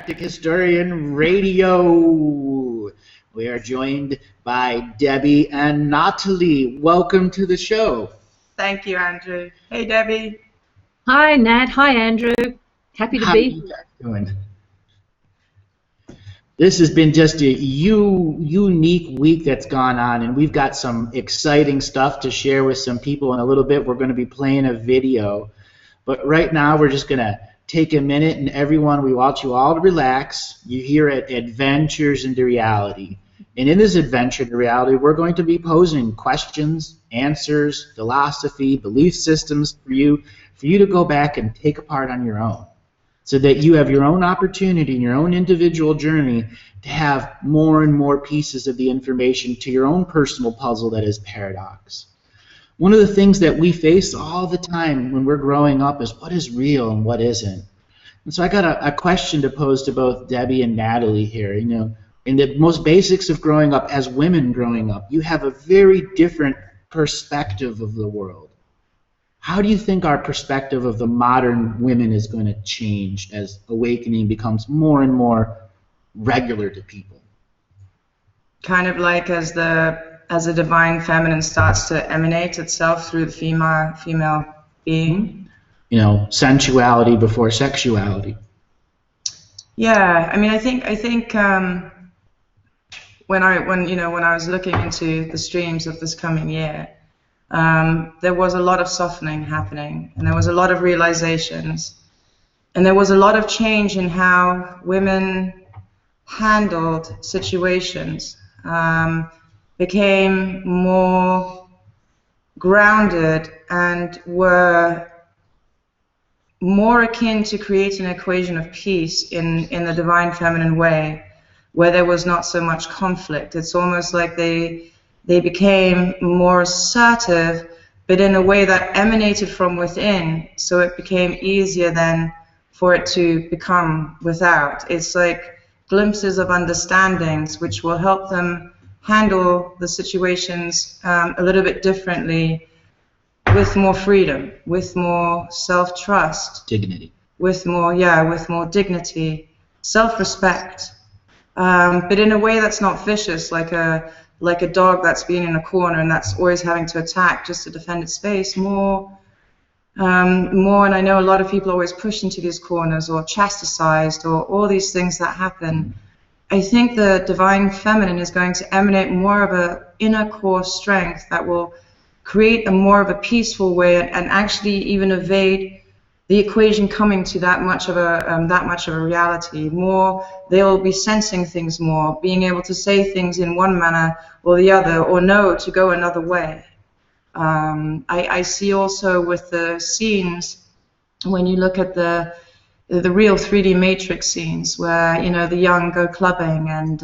Galactic Historian Radio. We are joined by Debbie and Natalie. Welcome to the show. Thank you, Andrew. Hey, Debbie. Hi, Nat. Hi, Andrew. Happy to be here. How are you doing? This has been just a unique week that's gone on, and we've got some exciting stuff to share with some people. In a little bit, we're going to be playing a video. But right now, we're just going to take a minute, and everyone, we want you all to relax. You're here at Adventures into Reality. And in this adventure into reality, we're going to be posing questions, answers, philosophy, belief systems for you to go back and take apart on your own, so that you have your own opportunity and your own individual journey to have more and more pieces of the information to your own personal puzzle that is paradox. One of the things that we face all the time when we're growing up is what is real and what isn't. And so I got a question to pose to both Debbie and Natalie here. You know, in the most basics of growing up, as women growing up, you have a very different perspective of the world. How do you think our perspective of the modern women is going to change as awakening becomes more and more regular to people? Kind of like as the divine feminine starts to emanate itself through the female being. You know, sensuality before sexuality. Yeah, I mean, I think when I was looking into the streams of this coming year, there was a lot of softening happening, and there was a lot of realizations, and there was a lot of change in how women handled situations, became more grounded and were more akin to create an equation of peace in the divine feminine way, where there was not so much conflict. It's almost like they became more assertive, but in a way that emanated from within, so it became easier then for it to become without. It's like glimpses of understandings which will help them handle the situations a little bit differently, with more freedom, with more self-trust, dignity, with more dignity, self-respect, but in a way that's not vicious, like a dog that's been in a corner and that's always having to attack just to defend its space. More, and I know a lot of people are always pushed into these corners or chastised or all these things that happen. I think the divine feminine is going to emanate more of an inner core strength that will create a more of a peaceful way and actually even evade the equation coming to that much of a reality. More, they'll be sensing things more, being able to say things in one manner or the other, or no, to go another way. I see also with the scenes, when you look at the real 3D matrix scenes, where the young go clubbing, and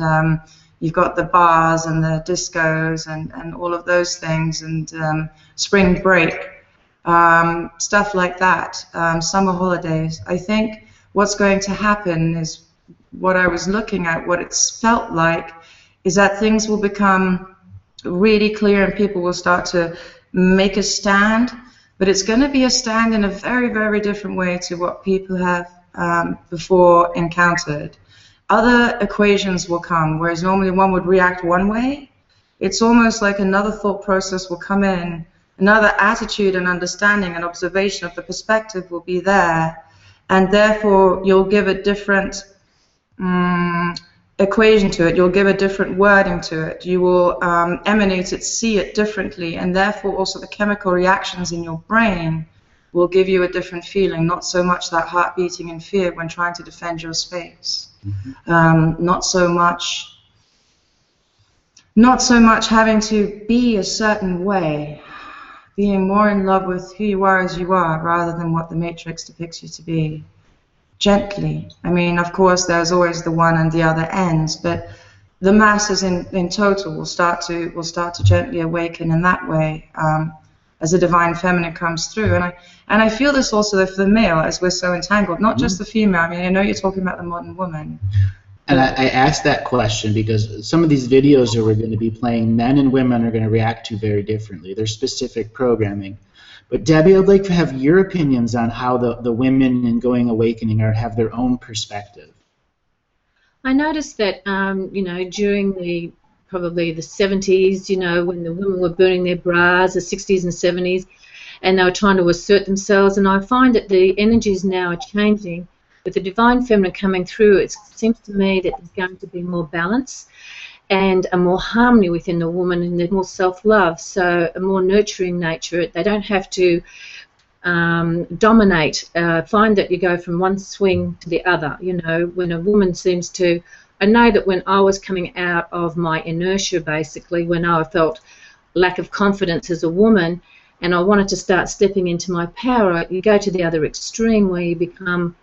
you've got the bars and the discos and all of those things, and spring break. Stuff like that, summer holidays. I think what's going to happen is what I was looking at, what it's felt like, is that things will become really clear and people will start to make a stand, but it's going to be a stand in a very, very different way to what people have before encountered. Other equations will come, whereas normally one would react one way. It's almost like another thought process will come in. Another attitude and understanding and observation of the perspective will be there, and therefore you'll give a different equation to it. You'll give a different wording to it. You will emanate it, see it differently, and therefore also the chemical reactions in your brain will give you a different feeling. Not so much that heart beating in fear when trying to defend your space. Not so much having to be a certain way. Being more in love with who you are as you are, rather than what the Matrix depicts you to be. Gently. I mean, of course, there's always the one and the other ends, but the masses in total will start to gently awaken in that way as the divine feminine comes through. And I feel this also for the male, as we're so entangled, not just the female. I mean, I know you're talking about the modern woman. And I asked that question because some of these videos that we're going to be playing, men and women are going to react to very differently. There's specific programming. But Debbie, I'd like to have your opinions on how the women in Going Awakening have their own perspective. I noticed that, during probably the 70s, when the women were burning their bras, the 60s and 70s, and they were trying to assert themselves. And I find that the energies now are changing. With the divine feminine coming through, it seems to me that there's going to be more balance and a more harmony within the woman, and there's more self-love, so a more nurturing nature. They don't have to dominate. Find that you go from one swing to the other. When a woman seems to, I know that when I was coming out of my inertia, basically, when I felt lack of confidence as a woman, and I wanted to start stepping into my power, you go to the other extreme where you become,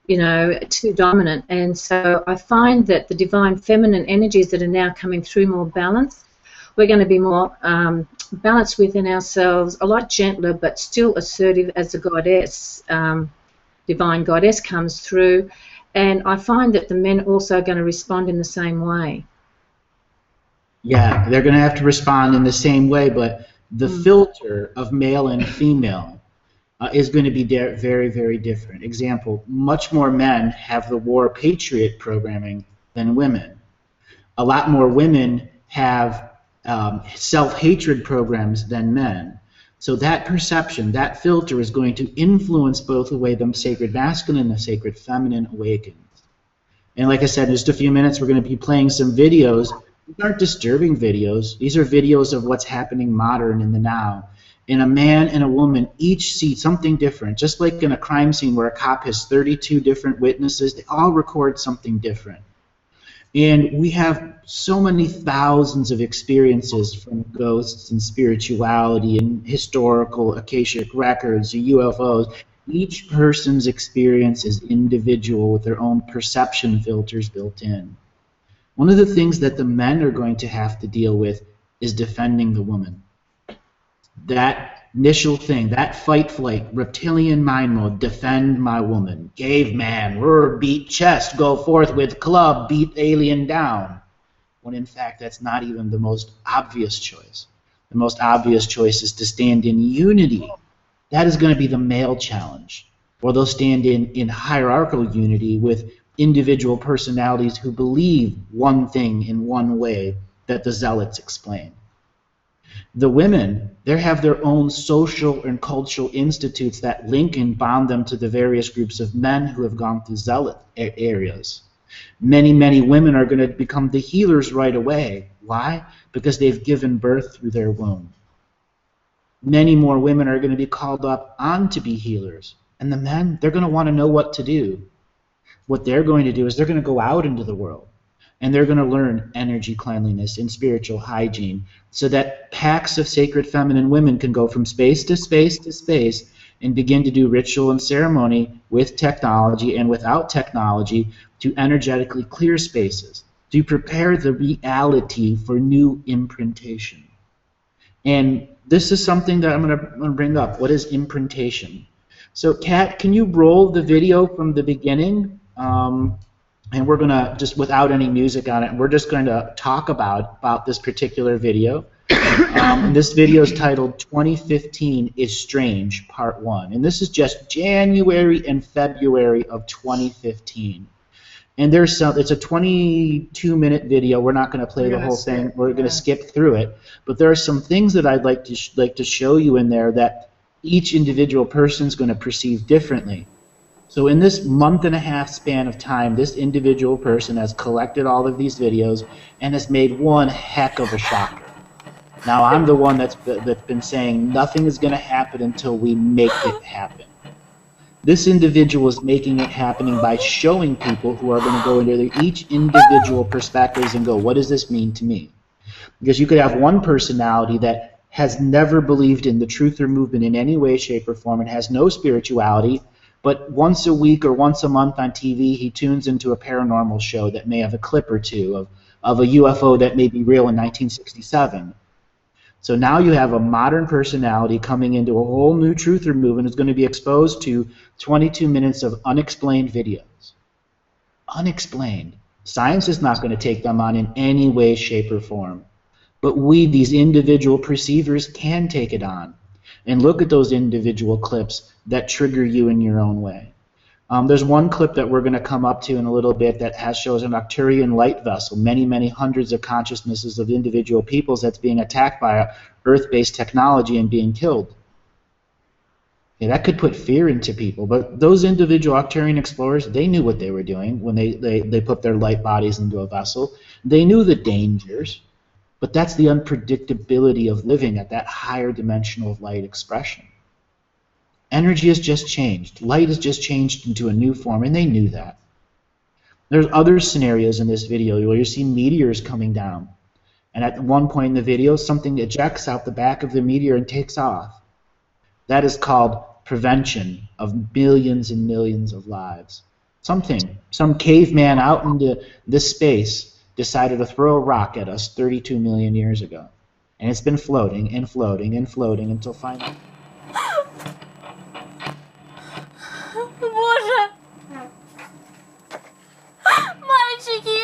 too dominant. And so I find that the divine feminine energies that are now coming through more balanced, we're going to be more balanced within ourselves, a lot gentler, but still assertive as the goddess, divine goddess comes through. And I find that the men also are going to respond in the same way. Yeah, they're going to have to respond in the same way, but the filter of male and female is going to be very, very different. Example, much more men have the war patriot programming than women. A lot more women have self-hatred programs than men. So that perception, that filter is going to influence both the way the sacred masculine and the sacred feminine awakens. And like I said, in just a few minutes, we're going to be playing some videos. These aren't disturbing videos. These are videos of what's happening modern in the now. And a man and a woman each see something different. Just like in a crime scene where a cop has 32 different witnesses, they all record something different. And we have so many thousands of experiences from ghosts and spirituality and historical Akashic records, UFOs. Each person's experience is individual with their own perception filters built in. One of the things that the men are going to have to deal with is defending the woman. That initial thing, that fight-flight, reptilian mind mode, defend my woman, caveman, beat chest, go forth with club, beat alien down. When in fact that's not even the most obvious choice. The most obvious choice is to stand in unity. That is going to be the male challenge. Or they'll stand in hierarchical unity with individual personalities who believe one thing in one way that the zealots explain. The women, they have their own social and cultural institutes that link and bond them to the various groups of men who have gone through zealot areas. Many, many women are going to become the healers right away. Why? Because they've given birth through their womb. Many more women are going to be called up on to be healers. And the men, they're going to want to know what to do. What they're going to do is they're going to go out into the world. And they're going to learn energy cleanliness and spiritual hygiene so that packs of sacred feminine women can go from space to space to space and begin to do ritual and ceremony with technology and without technology to energetically clear spaces, to prepare the reality for new imprintation. And this is something that I'm going to bring up. What is imprintation? So, Kat, can you roll the video from the beginning? And we're going to, just without any music on it, we're just going to talk about this particular video. And this video is titled 2015 is Strange, Part 1. And this is just January and February of 2015. And it's a 22-minute video. We're not going to play the whole thing. We're going to skip through it. But there are some things that I'd like to show you in there that each individual person is going to perceive differently. So in this month-and-a-half span of time, this individual person has collected all of these videos and has made one heck of a shocker. Now, I'm the one that's been saying nothing is going to happen until we make it happen. This individual is making it happening by showing people who are going to go into each individual perspectives and go, what does this mean to me? Because you could have one personality that has never believed in the truther movement in any way, shape, or form and has no spirituality, but once a week or once a month on TV, he tunes into a paranormal show that may have a clip or two of a UFO that may be real in 1967. So now you have a modern personality coming into a whole new truther movement who's going to be exposed to 22 minutes of unexplained videos. Unexplained. Science is not going to take them on in any way, shape, or form. But we, these individual perceivers, can take it on. And look at those individual clips that trigger you in your own way. There's one clip that we're going to come up to in a little bit that shows an Arcturian light vessel, many, many hundreds of consciousnesses of individual peoples that's being attacked by a Earth-based technology and being killed. Yeah, that could put fear into people, but those individual Arcturian explorers, they knew what they were doing when they put their light bodies into a vessel. They knew the dangers, but that's the unpredictability of living at that higher dimensional of light expression. Energy has just changed. Light has just changed into a new form, and they knew that. There's other scenarios in this video where you see meteors coming down, and at one point in the video, something ejects out the back of the meteor and takes off. That is called prevention of millions and millions of lives. Some caveman out into this space decided to throw a rock at us 32 million years ago. And it's been floating and floating and floating until finally... Боже! Мальчики!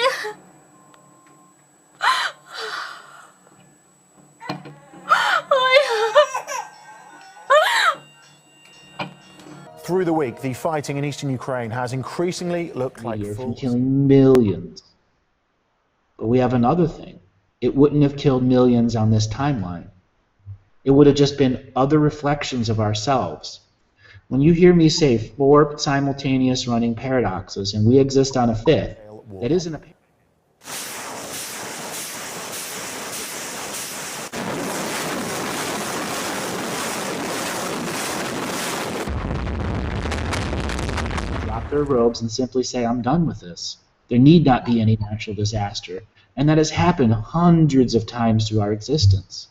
Through the week, the fighting in eastern Ukraine has increasingly looked like from killing millions. But we have another thing. It wouldn't have killed millions on this timeline. It would have just been other reflections of ourselves. When you hear me say 4 simultaneous running paradoxes and we exist on a 5th, that isn't a paradox. Drop their robes and simply say, I'm done with this. There need not be any natural disaster. And that has happened hundreds of times through our existence.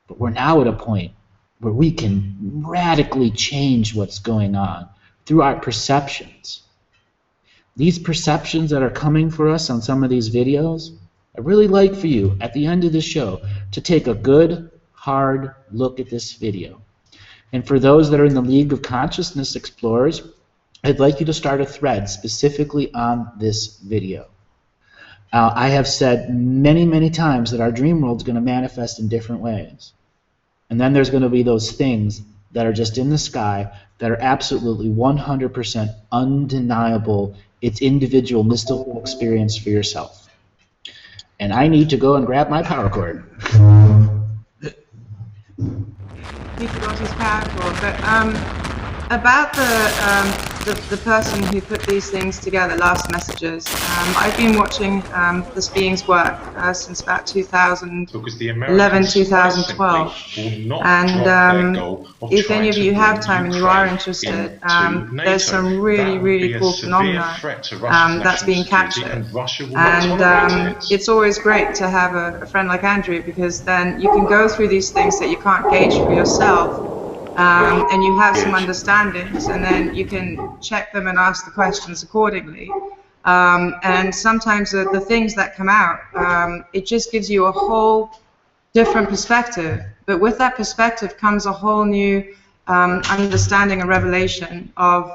But we're now at a point where we can radically change what's going on through our perceptions. These perceptions that are coming for us on some of these videos, I'd really like for you, at the end of the show, to take a good, hard look at this video. And for those that are in the League of Consciousness Explorers, I'd like you to start a thread specifically on this video. I have said many, many times that our dream world is going to manifest in different ways. And then there's going to be those things that are just in the sky that are absolutely 100% undeniable. It's individual mystical experience for yourself. And I need to go and grab my power cord. He forgot his power cord, but about the person who put these things together, last messages. I've been watching this being's work since about 2011, 2012. And if any of you have time and you are interested, there's some really, really cool phenomena that's being captured. And it's always great to have a friend like Andrew, because then you can go through these things that you can't gauge for yourself. And you have some understandings, and then you can check them and ask the questions accordingly. And sometimes the things that come out, it just gives you a whole different perspective. But with that perspective comes a whole new understanding and revelation of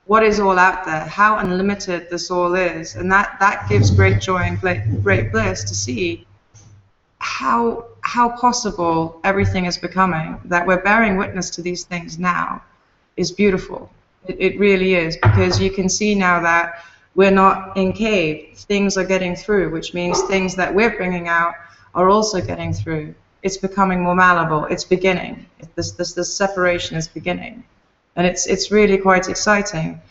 what is all out there, how unlimited this all is. And that gives great joy and great bliss to see how possible everything is becoming, that we're bearing witness to these things now is beautiful. It really is, because you can see now that we're not in cave. Things are getting through, which means things that we're bringing out are also getting through. It's becoming more malleable. It's beginning. This separation is beginning. And it's really quite exciting.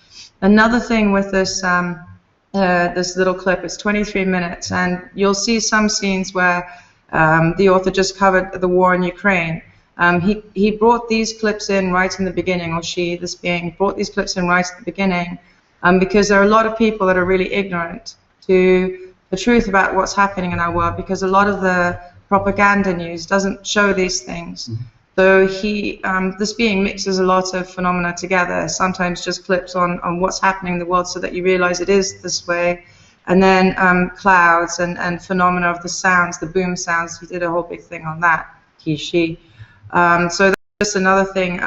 Another thing with this this little clip, it's 23 minutes, and you'll see some scenes where the author just covered the war in Ukraine. He brought these clips in right in the beginning, or this being brought these clips in right at the beginning, because there are a lot of people that are really ignorant to the truth about what's happening in our world, because a lot of the propaganda news doesn't show these things. So this being mixes a lot of phenomena together, sometimes just clips on what's happening in the world so that you realize it is this way. And then clouds and phenomena of the sounds, the boom sounds. He did a whole big thing on that, she. So that's just another thing.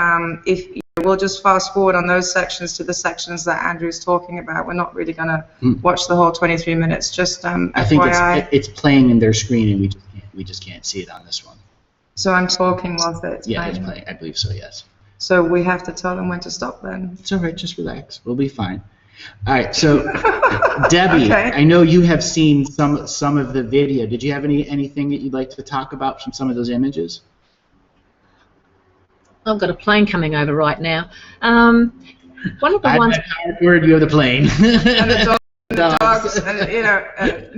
If we'll just fast forward on those sections to the sections that Andrew's talking about. We're not really going to watch the whole 23 minutes. Just I think it's playing in their screen, and we just can't see it on this one. So I'm talking whilst it's yeah, playing. it's playing. I believe so. Yes. So we have to tell them when to stop then. It's all right, just relax. We'll be fine. All right, so Debbie, Okay. I know you have seen some of the video. Did you have anything that you'd like to talk about from some of those images? I've got a plane coming over right now. One of the ones. Word, you have the plane. And the dogs, and, you know,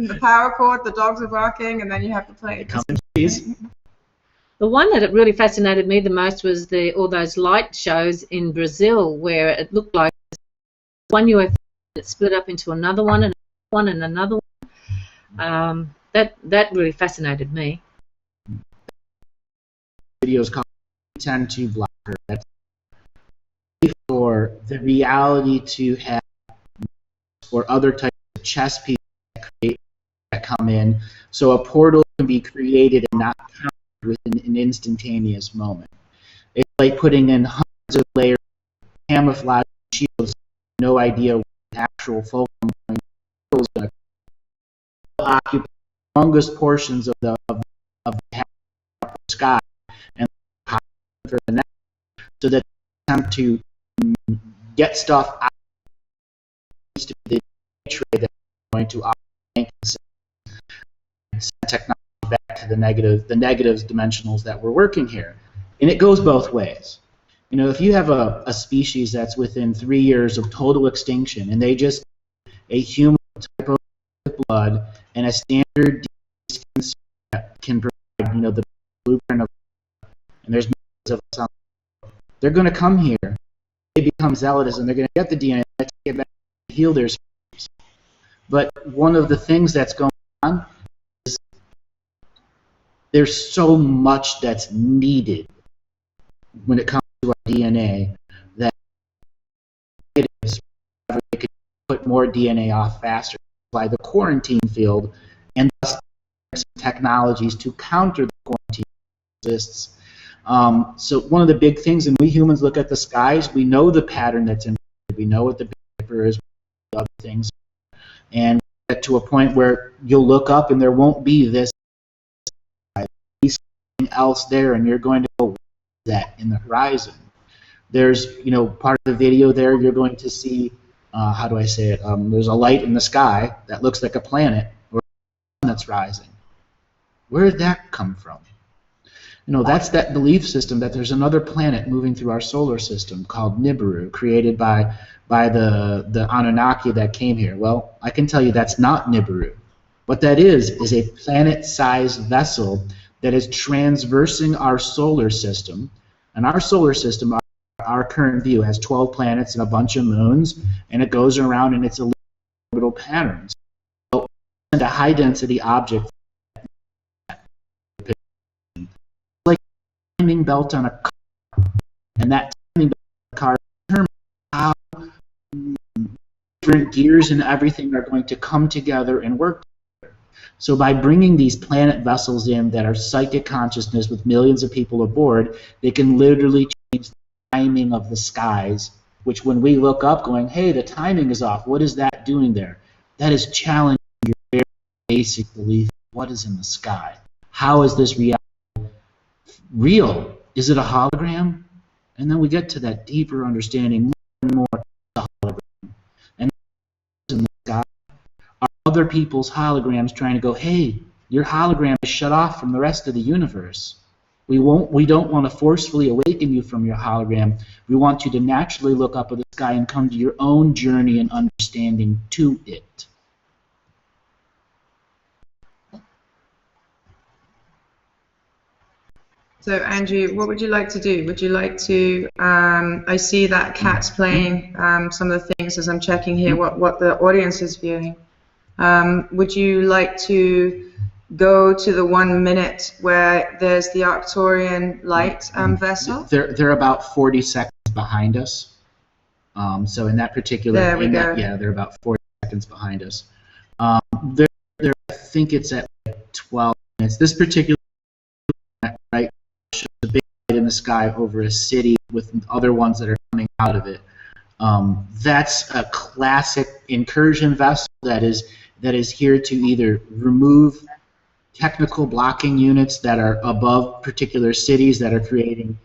the power cord, the dogs are barking, and then you have to play. Come in, please. The one that really fascinated me the most was all those light shows in Brazil, where it looked like one UFO that split up into another one and another one. That really fascinated me. Video is called 10-2 blocker. That's for the reality to have or other types of chess pieces that come in, so a portal can be created and not counted within an instantaneous moment. It's like putting in hundreds of layers of camouflage shields, no idea what the actual focal point is going to occupy humongous portions of the sky and for the next, so that they attempt to get stuff out to the tray that's going to operate and send technology back to the negative dimensionals that we're working here. And it goes both ways. You know, if you have a species that's within 3 years of total extinction and they just a human type of blood and a standard DNA that can provide, you know, the blueprint of, and there's millions of us on, they're going to come here. They become zealous and they're going to get the DNA to get back and heal their species. But one of the things that's going on is there's so much that's needed when it comes to our DNA that they could put more DNA off faster by the quarantine field, and thus technologies to counter the quarantine exists. So one of the big things, and we humans look at the skies, we know the pattern that's in, we know what the Big Dipper is, other things, and get to a point where you'll look up and there won't be this something else there, and you're going to go that in the horizon. There's, you know, part of the video there, you're going to see, how do I say it? There's a light in the sky that looks like a planet or a sun that's rising. Where did that come from? You know, that's that belief system that there's another planet moving through our solar system called Nibiru, created by the Anunnaki that came here. Well, I can tell you that's not Nibiru. What that is a planet-sized vessel that is transversing our solar system. And our solar system, our current view, has 12 planets and a bunch of moons, and it goes around in its orbital patterns. So it's a high-density object, like a timing belt on a car, and that timing belt on a car determines how different gears and everything are going to come together and work together. So by bringing these planet vessels in that are psychic consciousness with millions of people aboard, they can literally change the timing of the skies, which when we look up going, hey, the timing is off, what is that doing there? That is challenging your very basic belief. What is in the sky? How is this reality real? Is it a hologram? And then we get to that deeper understanding, more and more the hologram. And in the sky are other people's holograms trying to go, hey, your hologram is shut off from the rest of the universe. We don't want to forcefully awaken you from your hologram. We want you to naturally look up at the sky and come to your own journey and understanding to it. So, Andrew, what would you like to do? Would you like to, I see that Kat's playing some of the things as I'm checking here what the audience is viewing. Would you like to go to the 1 minute where there's the Arcturian light vessel? They're about 40 seconds behind us. So in that particular, there we go. Yeah, they're about 40 seconds behind us. I think it's at 12 minutes. This particular right shows a big light in the sky over a city with other ones that are coming out of it. That's a classic incursion vessel that is here to either remove technical blocking units that are above particular cities that are creating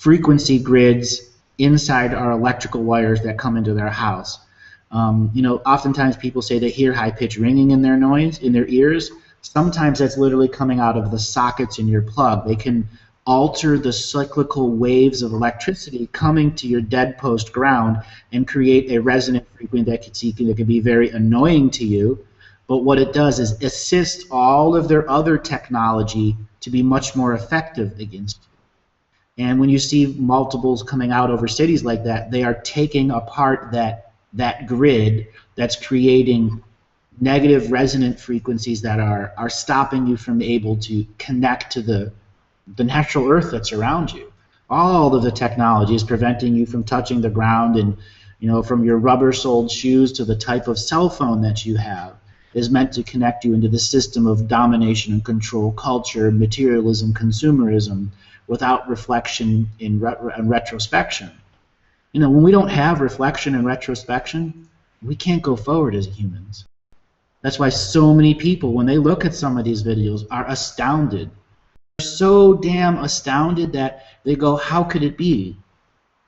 frequency grids inside our electrical wires that come into their house. You know, oftentimes people say they hear high-pitched ringing in their ears. Sometimes that's literally coming out of the sockets in your plug. They can alter the cyclical waves of electricity coming to your dead post ground and create a resonant frequency that can be very annoying to you. But what it does is assist all of their other technology to be much more effective against you. And when you see multiples coming out over cities like that, they are taking apart that grid that's creating negative resonant frequencies that are stopping you from able to connect to the natural earth that's around you. All of the technology is preventing you from touching the ground, and you know, from your rubber-soled shoes to the type of cell phone that you have is meant to connect you into the system of domination and control culture, materialism, consumerism, without reflection and retrospection. You know, when we don't have reflection and retrospection, we can't go forward as humans. That's why so many people, when they look at some of these videos, are astounded. They're so damn astounded that they go, how could it be?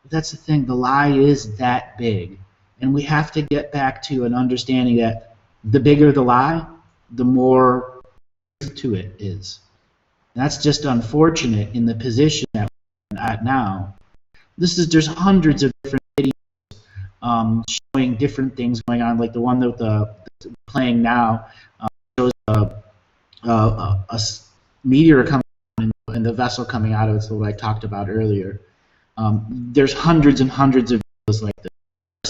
That's the thing, the lie is that big. And we have to get back to an understanding that the bigger the lie, the more to it is. And that's just unfortunate in the position that we're at now. There's hundreds of different videos showing different things going on, like the one that that's playing now shows a meteor coming and the vessel coming out of it, so what I talked about earlier. There's hundreds and hundreds of videos like this.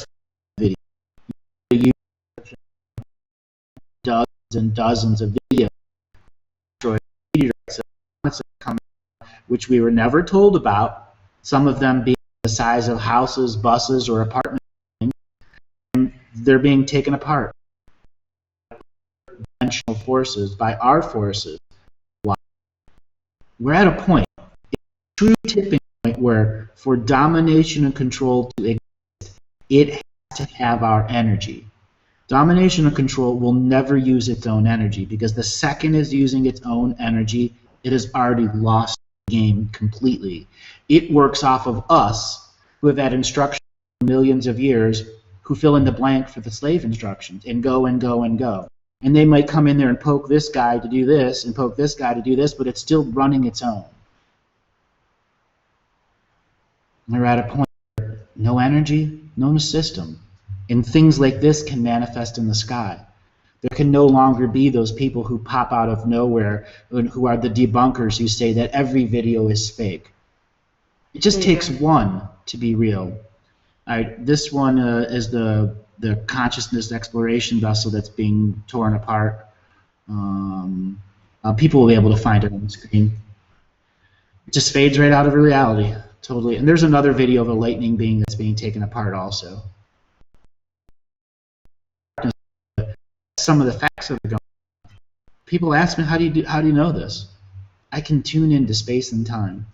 Dozens and dozens of videos which we were never told about, some of them being the size of houses, buses, or apartments, and they're being taken apart by dimensional forces, by our forces. Why? We're at a point, a true tipping point, where for domination and control to exist, it has to have our energy. Domination and control will never use its own energy, because the second it's using its own energy, it has already lost the game completely. It works off of us, who have had instructions for millions of years, who fill in the blank for the slave instructions, and go and go and go. And they might come in there and poke this guy to do this, and poke this guy to do this, but it's still running its own. And we're at a point where no energy, no system. And things like this can manifest in the sky. There can no longer be those people who pop out of nowhere and who are the debunkers who say that every video is fake. It just takes one to be real. This one is the consciousness exploration vessel that's being torn apart. People will be able to find it on the screen. It just fades right out of reality, totally. And there's another video of a lightning being that's being taken apart also. Some of the facts that are going on. People ask me, how do you know this? I can tune into space and time.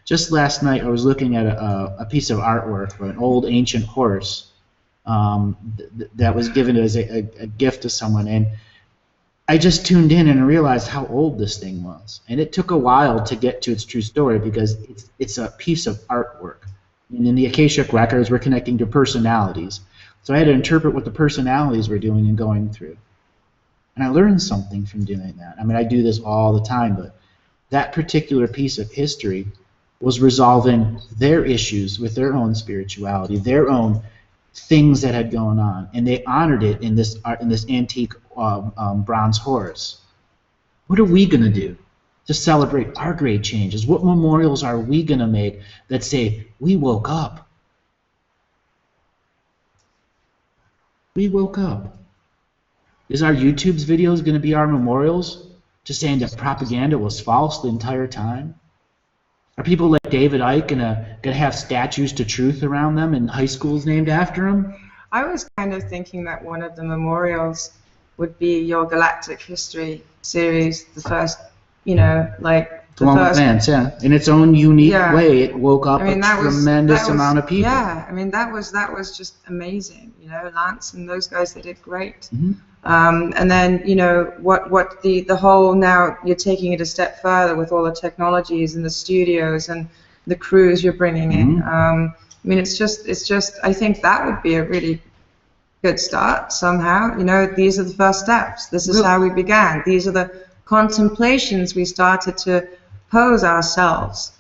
Just last night I was looking at a piece of artwork of an old ancient horse that was given as a gift to someone, and I just tuned in and realized how old this thing was. And it took a while to get to its true story, because it's a piece of artwork. And in the Akashic records, we're connecting to personalities. So I had to interpret what the personalities were doing and going through. And I learned something from doing that. I mean, I do this all the time, but that particular piece of history was resolving their issues with their own spirituality, their own things that had gone on, and they honored it in this antique bronze horse. What are we going to do to celebrate our great changes? What memorials are we going to make that say, we woke up? We woke up. Is our YouTube's videos going to be our memorials to saying that propaganda was false the entire time? Are people like David Icke gonna have statues to truth around them and high schools named after him? I was kind of thinking that one of the memorials would be your Galactic history series, the first, like the first. Advance, yeah. In its own unique way, it woke up a tremendous amount of people. Yeah, I mean that was just amazing. Lance and those guys, they did great. Mm-hmm. And then what the whole, now you're taking it a step further with all the technologies and the studios, and the crews you're bringing in. I mean, it's just. I think that would be a really good start somehow. You know, these are the first steps. This is how we began. These are the contemplations we started to pose ourselves.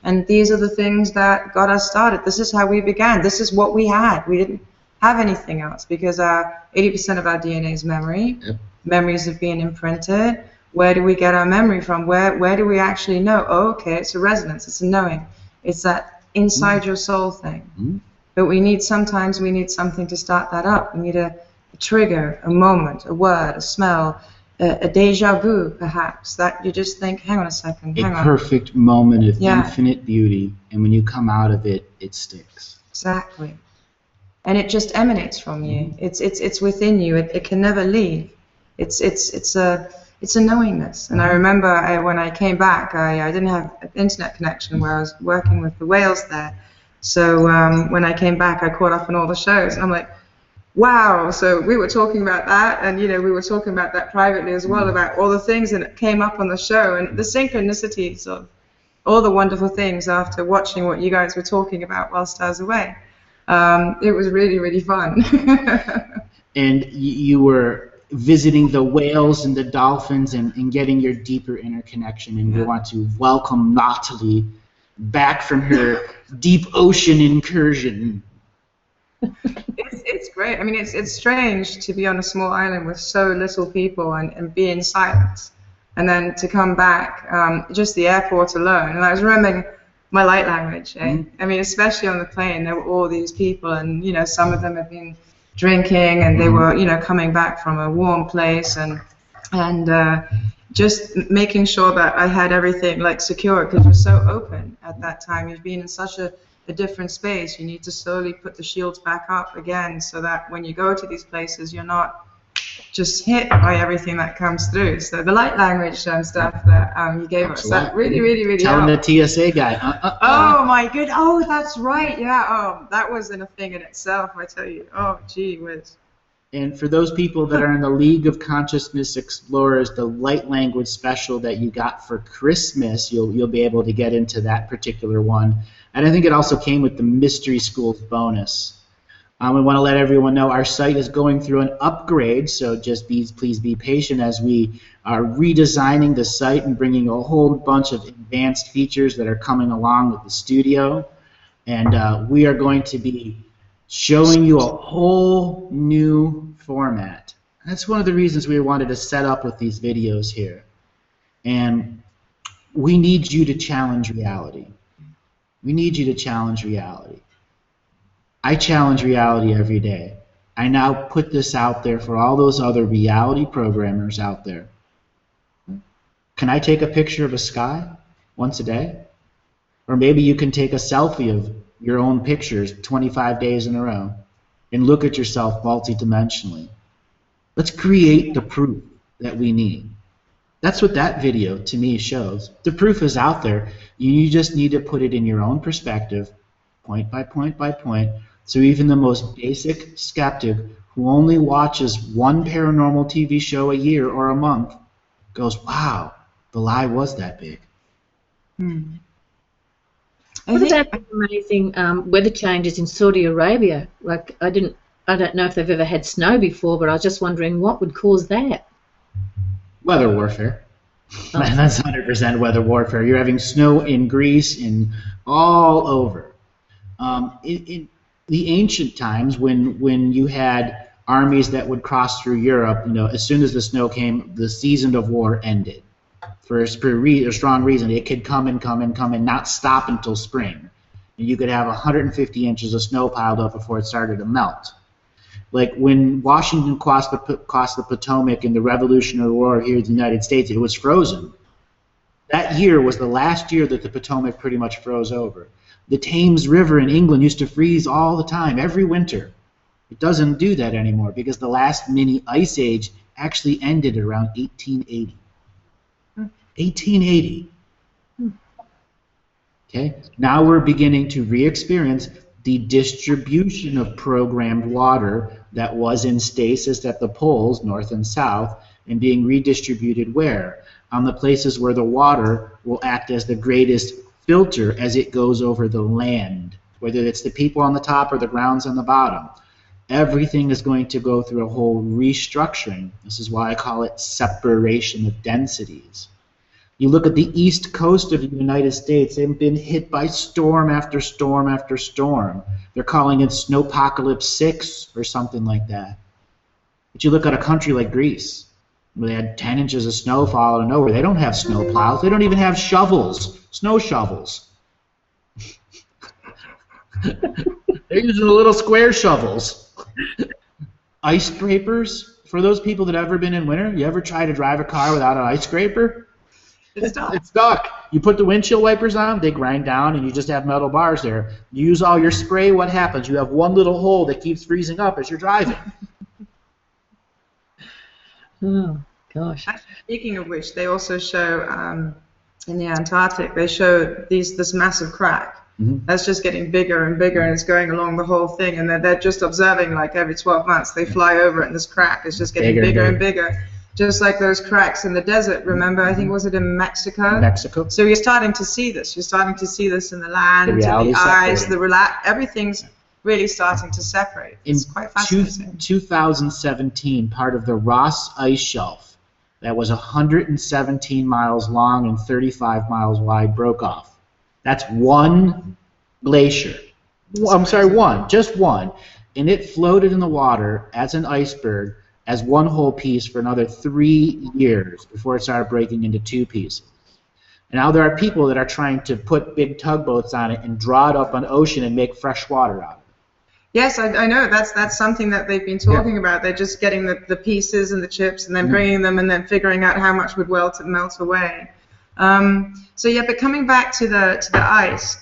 And these are the things that got us started. This is how we began. This is what we had. We didn't have anything else because 80% of our DNA is memory. Yep. Memories have been imprinted. Where do we get our memory from? Where do we actually know? Oh, okay, it's a resonance. It's a knowing. It's that inside your soul thing. But sometimes we need something to start that up. We need a trigger, a moment, a word, a smell, a deja vu, perhaps, that you just think, hang on a second, hang on. A perfect moment of infinite beauty, and when you come out of it, it sticks. Exactly. And it just emanates from you. It's within you. It can never leave. It's a knowingness. And I remember when I came back, I didn't have an internet connection where I was working with the whales there. So when I came back, I caught up on all the shows, and I'm like, wow, so we were talking about that, and we were talking about that privately as well, about all the things that came up on the show, and the synchronicities of all the wonderful things after watching what you guys were talking about whilst I was away. It was really, really fun. And you were visiting the whales and the dolphins and getting your deeper interconnection, and we want to welcome Natalie back from her deep ocean incursion. It's great. I mean, it's strange to be on a small island with so little people and be in silence, and then to come back, just the airport alone. And I was remembering my light language. I mean, especially on the plane, there were all these people, and some of them had been drinking, and they were coming back from a warm place, and just making sure that I had everything secure, because you're so open at that time. You've been in such a different space. You need to slowly put the shields back up again, so that when you go to these places, you're not just hit by everything that comes through. So the light language stuff that you gave us, that really, really, really telling helped. the TSA guy. Oh my good. Oh, that's right. Yeah. Oh, that wasn't a thing in itself, I tell you. Oh, gee whiz. And for those people that are in the League of Consciousness Explorers, the light language special that you got for Christmas, you'll be able to get into that particular one. And I think it also came with the Mystery Schools bonus. We want to let everyone know our site is going through an upgrade, so just please be patient as we are redesigning the site and bringing a whole bunch of advanced features that are coming along with the studio. And we are going to be showing you a whole new format. That's one of the reasons we wanted to set up with these videos here. And we need you to challenge reality. We need you to challenge reality. I challenge reality every day. I now put this out there for all those other reality programmers out there. Can I take a picture of a sky once a day? Or maybe you can take a selfie of your own pictures 25 days in a row and look at yourself multidimensionally. Let's create the proof that we need. That's what that video to me shows. The proof is out there. You just need to put it in your own perspective, point by point by point, so even the most basic skeptic who only watches one paranormal TV show a year or a month goes, wow, the lie was that big. What about the amazing weather changes in Saudi Arabia? Like, I don't know if they've ever had snow before, but I was just wondering what would cause that. Weather warfare. Oh. That's 100% weather warfare. You're having snow in Greece and all over. In the ancient times, when you had armies that would cross through Europe, as soon as the snow came, the season of war ended. For a strong reason. It could come and come and come and not stop until spring. And you could have 150 inches of snow piled up before it started to melt. Like when Washington crossed the Potomac in the Revolutionary War here in the United States, it was frozen. That year was the last year that the Potomac pretty much froze over. The Thames River in England used to freeze all the time, every winter. It doesn't do that anymore because the last mini ice age actually ended around 1880. 1880. Okay, now we're beginning to re-experience the distribution of programmed water that was in stasis at the poles, north and south, and being redistributed where? On the places where the water will act as the greatest filter as it goes over the land, whether it's the people on the top or the grounds on the bottom. Everything is going to go through a whole restructuring. This is why I call it separation of densities. You look at the east coast of the United States, they've been hit by storm after storm after storm. They're calling it Snowpocalypse 6 or something like that. But you look at a country like Greece, where they had 10 inches of snow fall out of nowhere. They don't have snow plows. They don't even have shovels, snow shovels. They're using the little square shovels. Ice scrapers, for those people that have ever been in winter, you ever try to drive a car without an ice scraper? It's stuck. It's stuck. You put the windshield wipers on, they grind down, and you just have metal bars there. You use all your spray, what happens? You have one little hole that keeps freezing up as you're driving. Oh, gosh. Speaking of which, they also show in the Antarctic, they show this massive crack. Mm-hmm. That's just getting bigger and bigger, and it's going along the whole thing. And they're just observing, like every 12 months, they fly over it, and this crack is just getting bigger and bigger. Just like those cracks in the desert, remember? I think, was it in Mexico? Mexico. So you're starting to see this. You're starting to see this in the land, The in the eyes, separating. everything's really starting to separate. It's quite fascinating. In 2017, part of the Ross Ice Shelf that was 117 miles long and 35 miles wide broke off. That's one glacier. I'm sorry, just one. And it floated in the water as an iceberg as one whole piece for another 3 years before it started breaking into two pieces. And now there are people that are trying to put big tugboats on it and draw it up on ocean and make fresh water out of it. Yes, I know. That's something that they've been talking about. They're just getting the pieces and the chips and then bringing them and then figuring out how much would melt away. So yeah, but coming back to the ice,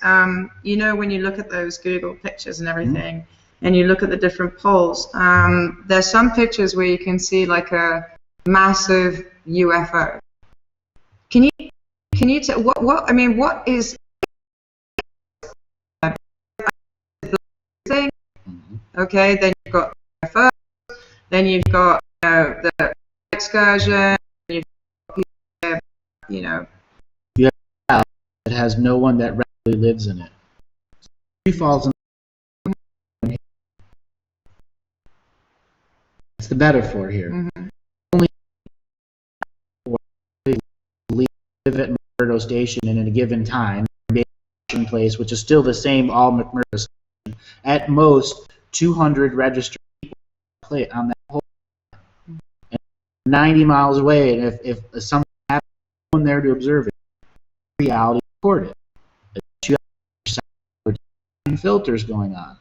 you know, when you look at those Google pictures and everything, and you look at the different poles, there's some pictures where you can see like a massive UFO. Can you tell what is thing? Okay, then you've got UFO, then you've got the excursion, you've got It has no one that regularly lives in it. He falls in. That's the metaphor here. Only live at McMurdo Station and in a given time, place, which is still the same all McMurdo Station. At most, 200 registered people play on that whole. And 90 miles away, and if something happens, no one there to observe it. Reality recorded. You have filters going on.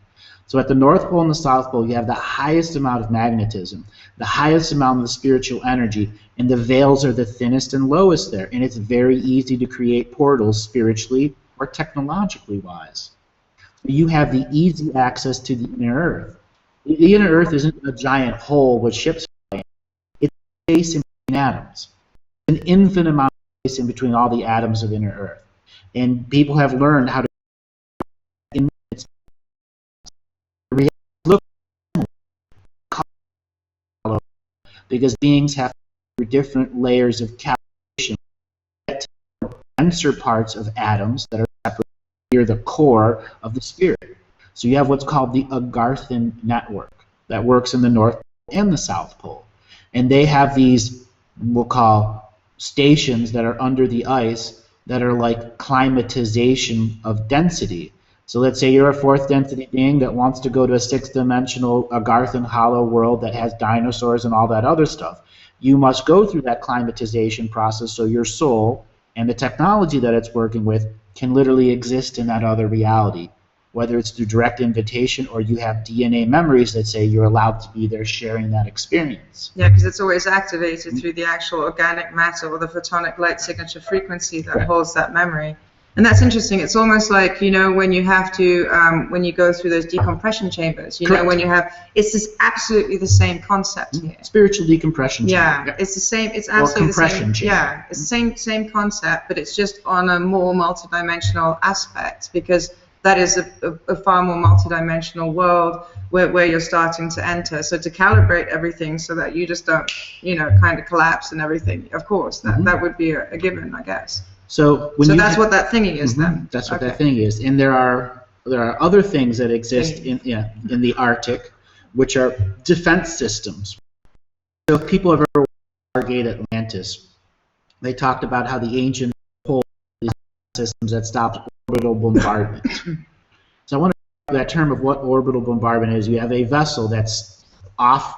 So at the North Pole and the South Pole, you have the highest amount of magnetism, the highest amount of the spiritual energy, and the veils are the thinnest and lowest there. And it's very easy to create portals spiritually or technologically wise. You have the easy access to the inner Earth. The inner Earth isn't a giant hole with ships flying. It's space in between atoms. An infinite amount of space in between all the atoms of inner Earth. And people have learned how to look because beings have different layers of calculation to denser parts of atoms that are separate near the core of the spirit. So you have what's called the Agarthan network that works in the North Pole and the South Pole. And they have these, we'll call, stations that are under the ice that are like climatization of density. So let's say you're a fourth density being that wants to go to a sixth dimensional Agarthan hollow world that has dinosaurs and all that other stuff. You must go through that climatization process so your soul and the technology that it's working with can literally exist in that other reality, whether it's through direct invitation or you have DNA memories that say you're allowed to be there sharing that experience. Yeah, because it's always activated through the actual organic matter or the photonic light signature frequency that holds that memory. And that's interesting. It's almost like, you know, when you have to, when you go through those decompression chambers, you know, when you have, it's just absolutely the same concept here. Spiritual decompression chamber. Yeah, it's the same, it's absolutely the same. Chamber. Yeah, it's the same concept, but it's just on a more multidimensional aspect, because that is a far more multidimensional world where you're starting to enter. So to calibrate everything so that you just don't, you know, kind of collapse and everything, of course, that would be a given, I guess. So that's what that thingy is then. That's what that thing is. And there are other things that exist in the Arctic, which are defense systems. So if people have ever watched Stargate Atlantis, they talked about how the ancient polar systems that stopped orbital bombardment. So I want to that term of what orbital bombardment is. You have a vessel that's off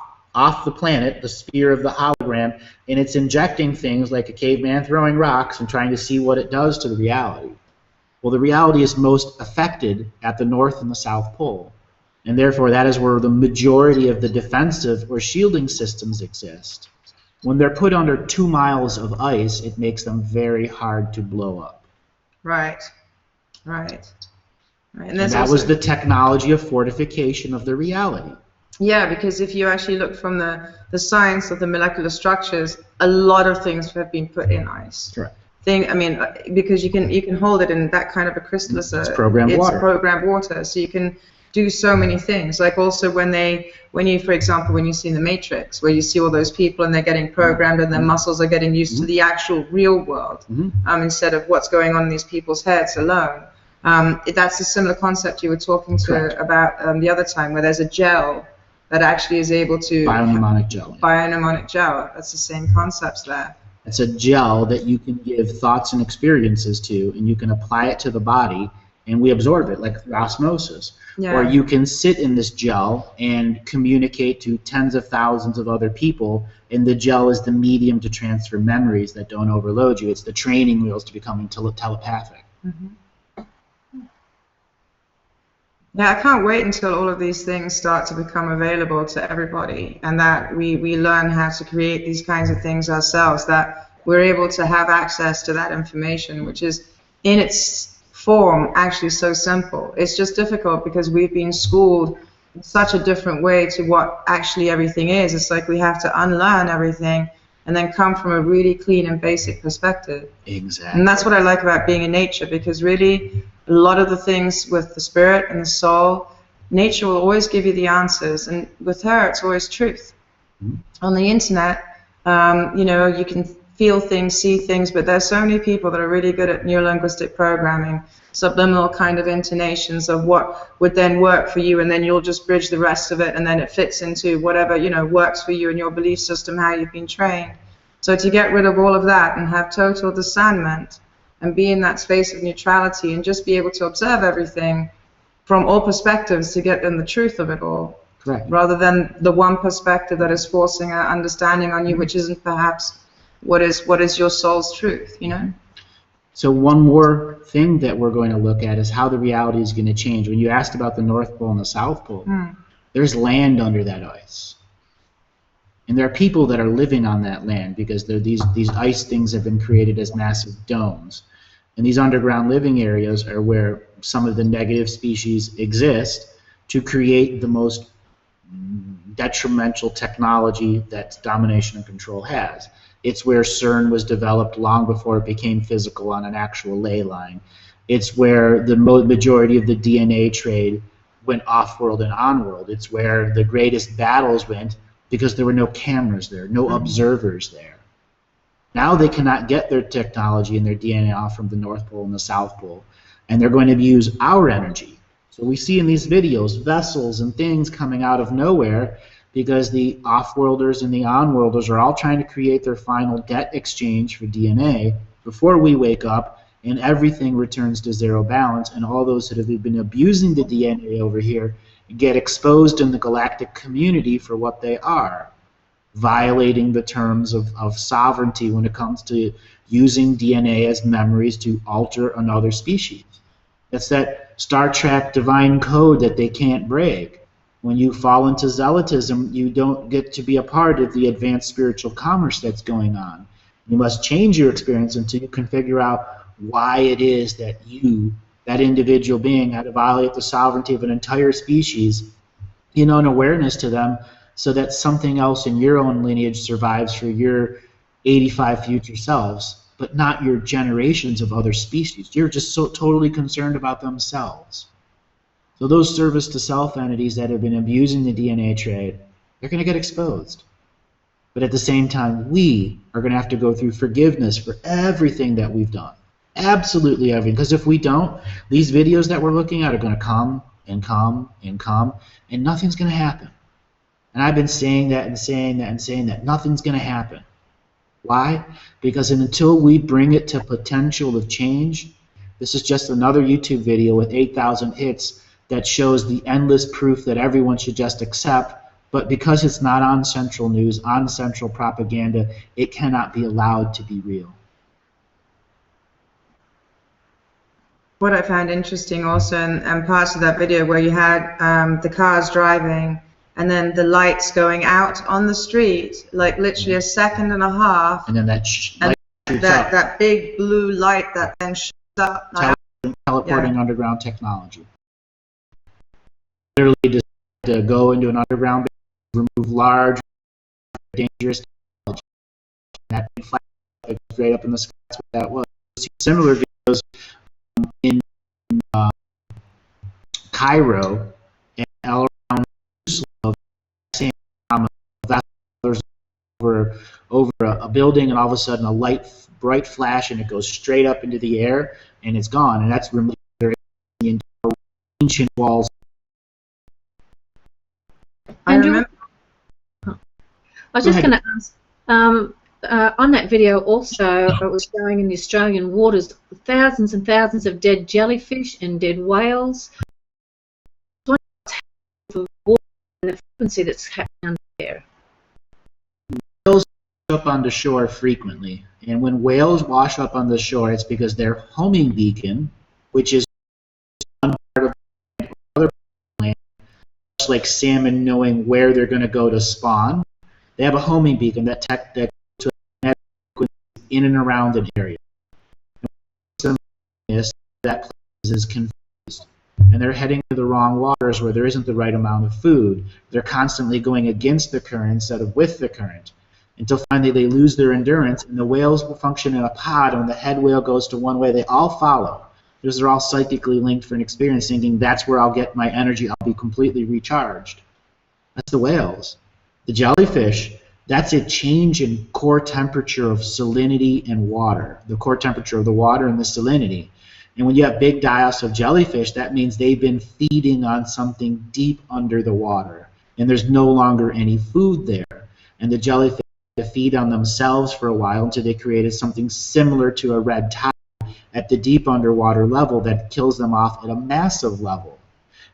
the planet, the sphere of the hologram, and it's injecting things like a caveman throwing rocks and trying to see what it does to the reality. Well, the reality is most affected at the North and the South Pole, and therefore that is where the majority of the defensive or shielding systems exist. When they're put under 2 miles of ice, it makes them very hard to blow up. Right. And that was the technology of fortification of the reality. Yeah, because if you actually look from the science of the molecular structures, a lot of things have been put in ice. Correct. Because you can hold it in that kind of a crystal. It's programmed water. It's programmed water, so you can do so many things. Like also when you, for example, when you see the Matrix, where you see all those people and they're getting programmed and their muscles are getting used to the actual real world, instead of what's going on in these people's heads alone. That's a similar concept you were talking about the other time, where there's a gel that actually is able to... Biomnemonic gel. Biomnemonic gel. That's the same concepts there. It's a gel that you can give thoughts and experiences to, and you can apply it to the body, and we absorb it, like osmosis. Yeah. Or you can sit in this gel and communicate to tens of thousands of other people, and the gel is the medium to transfer memories that don't overload you. It's the training wheels to becoming telepathic. Yeah, I can't wait until all of these things start to become available to everybody, and that we learn how to create these kinds of things ourselves, that we're able to have access to that information, which is in its form actually so simple. It's just difficult because we've been schooled in such a different way to what actually everything is. It's like we have to unlearn everything and then come from a really clean and basic perspective. Exactly. And that's what I like about being in nature, because really a lot of the things with the spirit and the soul, nature will always give you the answers, and with her it's always truth. On the internet, you can feel things, see things, but there's so many people that are really good at neurolinguistic programming, subliminal kind of intonations of what would then work for you, and then you'll just bridge the rest of it, and then it fits into whatever works for you and your belief system, how you've been trained. So to get rid of all of that and have total discernment and be in that space of neutrality and just be able to observe everything from all perspectives to get them the truth of it all. Correct. Rather than the one perspective that is forcing an understanding on you, which isn't perhaps what is your soul's truth, So one more thing that we're going to look at is how the reality is going to change. When you asked about the North Pole and the South Pole, there's land under that ice. And there are people that are living on that land because these ice things have been created as massive domes. And these underground living areas are where some of the negative species exist to create the most detrimental technology that domination and control has. It's where CERN was developed long before it became physical on an actual ley line. It's where the majority of the DNA trade went off-world and on-world. It's where the greatest battles went because there were no cameras there, no observers there. Now they cannot get their technology and their DNA off from the North Pole and the South Pole, and they're going to use our energy. So we see in these videos vessels and things coming out of nowhere because the off-worlders and the on-worlders are all trying to create their final debt exchange for DNA before we wake up and everything returns to zero balance, and all those that have been abusing the DNA over here get exposed in the galactic community for what they are, violating the terms of sovereignty when it comes to using DNA as memories to alter another species. It's that Star Trek divine code that they can't break. When you fall into zealotism, you don't get to be a part of the advanced spiritual commerce that's going on. You must change your experience until you can figure out why it is that you, that individual being, had to violate the sovereignty of an entire species, an awareness to them, so that something else in your own lineage survives for your 85 future selves, but not your generations of other species. You're just so totally concerned about themselves. So those service to self entities that have been abusing the DNA trade, they're going to get exposed. But at the same time, we are going to have to go through forgiveness for everything that we've done. Absolutely everything. Because if we don't, these videos that we're looking at are going to come and come and come, and nothing's going to happen. And I've been saying that and saying that and saying that. Nothing's going to happen. Why? Because until we bring it to potential of change, this is just another YouTube video with 8,000 hits that shows the endless proof that everyone should just accept, but because it's not on central news, on central propaganda, it cannot be allowed to be real. What I found interesting also, and parts of that video where you had the cars driving and then the lights going out on the street, like literally a second and a half, And then that big blue light that then shoots up. Teleporting underground technology. Literally just to go into an underground base, remove large, dangerous technology. And that big flash that goes right up in the sky, that's what that was. You see similar videos in Cairo and all around Jerusalem, same vessels over a building, and all of a sudden a bright flash, and it goes straight up into the air, and it's gone. And that's removing the ancient walls. Andrew, I was just going to ask, on that video also, it was showing in the Australian waters thousands and thousands of dead jellyfish and dead whales. What's happening with water and the frequency that's happening under there? Whales wash up on the shore frequently, and when whales wash up on the shore, it's because their homing beacon, which is one part of the other land, much like salmon knowing where they're going to go to spawn, they have a homing beacon that in and around an area. That place is confused, and they're heading to the wrong waters where there isn't the right amount of food. They're constantly going against the current instead of with the current, until finally they lose their endurance, and the whales will function in a pod, and when the head whale goes to one way, they all follow, because they're all psychically linked for an experience, thinking that's where I'll get my energy, I'll be completely recharged. That's the whales. The jellyfish, that's a change in core temperature of salinity and water, the core temperature of the water and the salinity. And when you have big die-offs of jellyfish, that means they've been feeding on something deep under the water, and there's no longer any food there. And the jellyfish had to feed on themselves for a while until they created something similar to a red tide at the deep underwater level that kills them off at a massive level.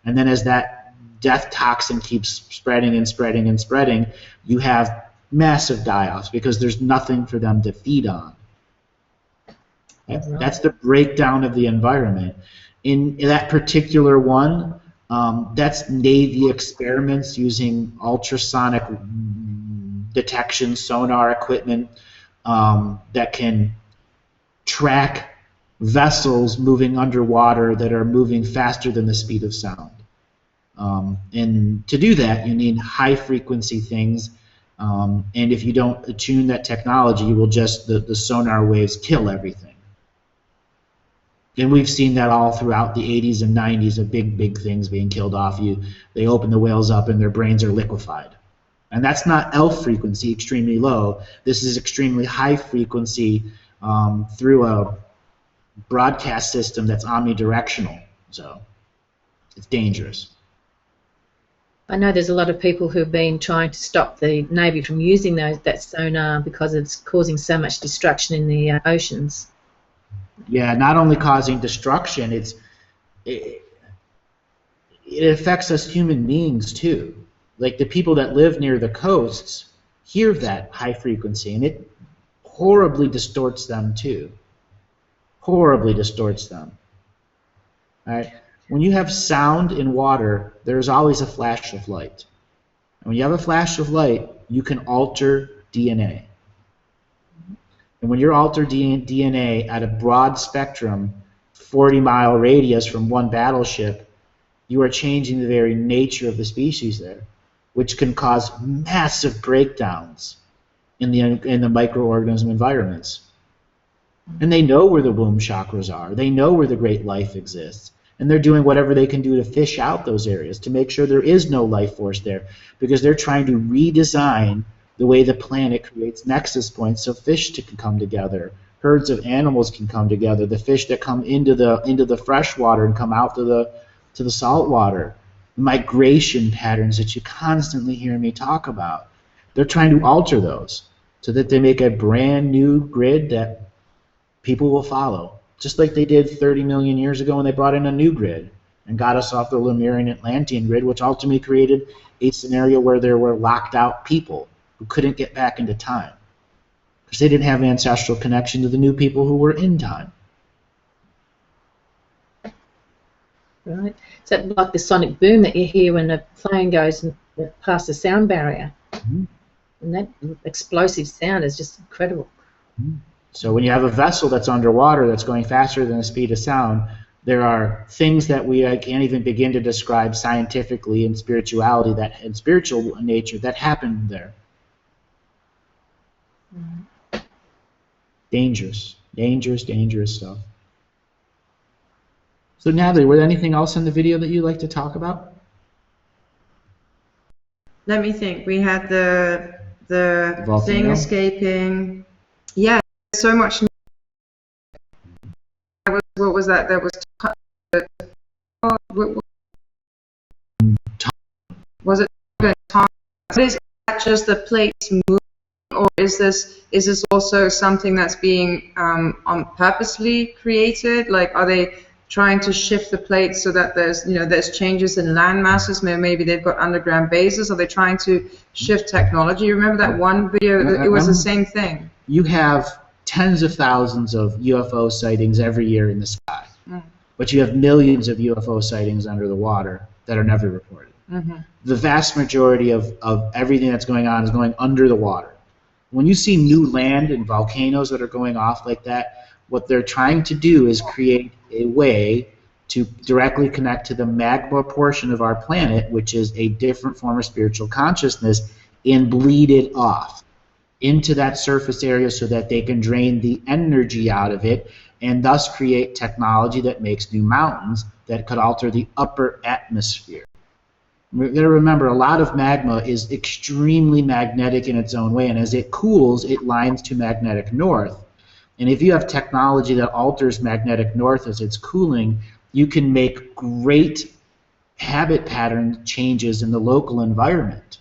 And then as that death toxin keeps spreading and spreading and spreading, you have massive die-offs because there's nothing for them to feed on. That's the breakdown of the environment. In that particular one, that's Navy experiments using ultrasonic detection sonar equipment that can track vessels moving underwater that are moving faster than the speed of sound. And to do that, you need high-frequency things. And if you don't attune that technology, you will just, the sonar waves kill everything. And we've seen that all throughout the 80s and 90s of big things being killed off. They open the whales up and their brains are liquefied. And that's not ELF frequency, extremely low. This is extremely high frequency through a broadcast system that's omnidirectional. So it's dangerous. I know there's a lot of people who've been trying to stop the Navy from using that sonar because it's causing so much destruction in the oceans. Yeah, not only causing destruction, it affects us human beings too. Like the people that live near the coasts hear that high frequency, and it horribly distorts them too. Horribly distorts them. All right. When you have sound in water, there's always a flash of light. And when you have a flash of light, you can alter DNA. And when you're altering DNA at a broad spectrum, 40-mile radius from one battleship, you are changing the very nature of the species there, which can cause massive breakdowns in the microorganism environments. And they know where the womb chakras are. They know where the great life exists. And they're doing whatever they can do to fish out those areas to make sure there is no life force there, because they're trying to redesign the way the planet creates nexus points so fish can come together, herds of animals can come together, the fish that come into the fresh water and come out to the salt water, the migration patterns that you constantly hear me talk about. They're trying to alter those so that they make a brand new grid that people will follow, just like they did 30 million years ago when they brought in a new grid and got us off the Lemurian Atlantean grid, which ultimately created a scenario where there were locked out people who couldn't get back into time because they didn't have ancestral connection to the new people who were in time. Right. So like the sonic boom that you hear when a plane goes past the sound barrier. Mm-hmm. And that explosive sound is just incredible. Mm-hmm. So when you have a vessel that's underwater that's going faster than the speed of sound, there are things that we can't even begin to describe scientifically in spirituality, that in spiritual nature, that happened there. Mm-hmm. Dangerous, dangerous, dangerous stuff. So Natalie, were there anything else in the video that you'd like to talk about? Let me think. We had the Volcano. thing escaping. Yeah, so much. What was that? There was. Was it? Is that just the plates moving, or is this also something that's being purposely created? Like, are they trying to shift the plates so that there's changes in land masses? Maybe they've got underground bases. Are they trying to shift technology? Remember that one video? It was the same thing. You have tens of thousands of UFO sightings every year in the sky, but you have millions of UFO sightings under the water that are never reported. Mm-hmm. The vast majority of everything that's going on is going under the water. When you see new land and volcanoes that are going off like that, what they're trying to do is create a way to directly connect to the magma portion of our planet, which is a different form of spiritual consciousness, and bleed it off into that surface area so that they can drain the energy out of it and thus create technology that makes new mountains that could alter the upper atmosphere. We're going to remember a lot of magma is extremely magnetic in its own way, and as it cools, it lines to magnetic north. And if you have technology that alters magnetic north as it's cooling, you can make great habit pattern changes in the local environment.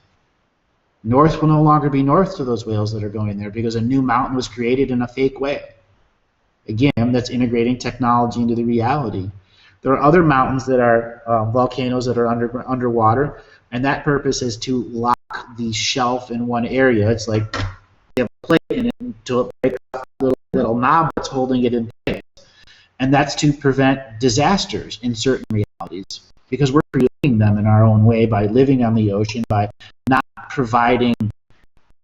North will no longer be north to those whales that are going there because a new mountain was created in a fake way. Again, that's integrating technology into the reality. There are other mountains that are volcanoes that are underwater, and that purpose is to lock the shelf in one area. It's like you have a plate in it until it breaks off a little knob that's holding it in place. And that's to prevent disasters in certain realities, because we're creating them in our own way by living on the ocean, by not providing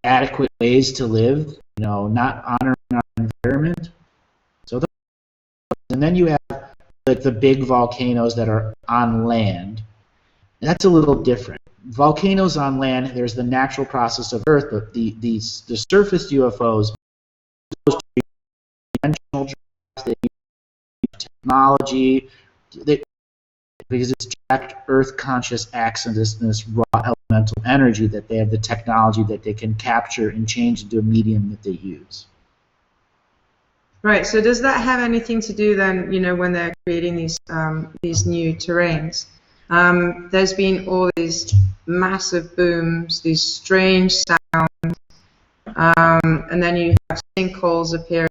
adequate ways to live, not honoring our environment. So, and then you have like the big volcanoes that are on land. That's a little different. Volcanoes on land, there's the natural process of Earth, but the surface UFOs, dimensional drives, they use technology, because it's direct Earth conscious access to this raw elemental energy, that they have the technology that they can capture and change into a medium that they use. Right. So does that have anything to do then, when they're creating these new terrains? There's been all these massive booms, these strange sounds, and then you have sinkholes appearing.